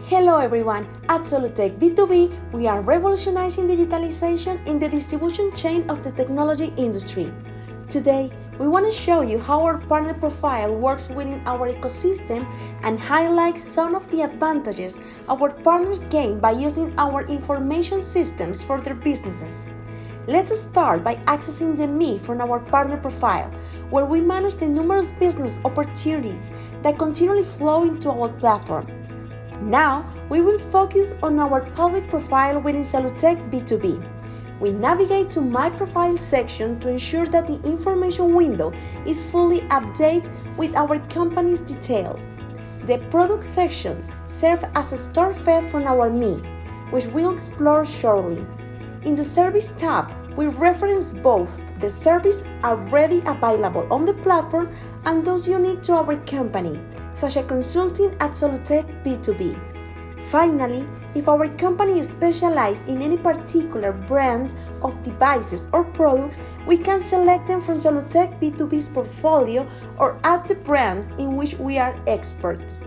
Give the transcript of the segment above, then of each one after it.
Hello everyone, at Solutek B2B, we are revolutionizing digitalization in the distribution chain of the technology industry. Today, we want to show you how our partner profile works within our ecosystem and highlight some of the advantages our partners gain by using our information systems for their businesses. Let's start by accessing the Me from our partner profile, where we manage the numerous business opportunities that continually flow into our platform. Now, we will focus on our public profile within Solutek B2B. We navigate to My Profile section to ensure that the information window is fully updated with our company's details. The Product section serves as a store fed from our Me, which we'll explore shortly. In the Service tab, we reference both the services already available on the platform and those unique to our company, such as consulting at Solutek B2B. Finally, if our company is specialized in any particular brands of devices or products, we can select them from Solutek B2B's portfolio or add the brands in which we are experts.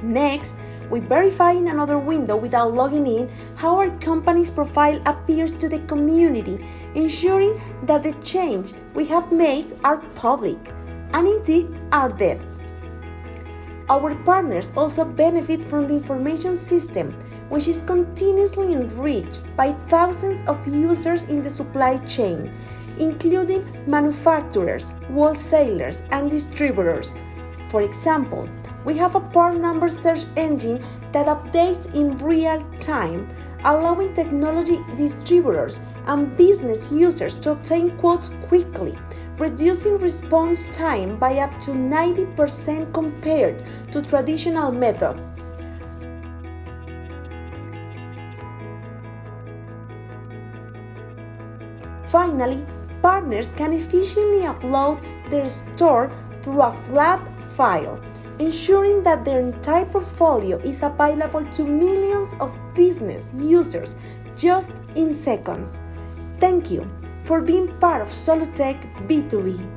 Next, we verify in another window without logging in how our company's profile appears to the community, ensuring that the change we have made are public and indeed are there. Our partners also benefit from the information system, which is continuously enriched by thousands of users in the supply chain, including manufacturers, wholesalers, and distributors. For example, we have a part number search engine that updates in real time, allowing technology distributors and business users to obtain quotes quickly, reducing response time by up to 90% compared to traditional methods. Finally, partners can efficiently upload their store through a flat file, ensuring that their entire portfolio is available to millions of business users just in seconds. Thank you for being part of Solutek B2B.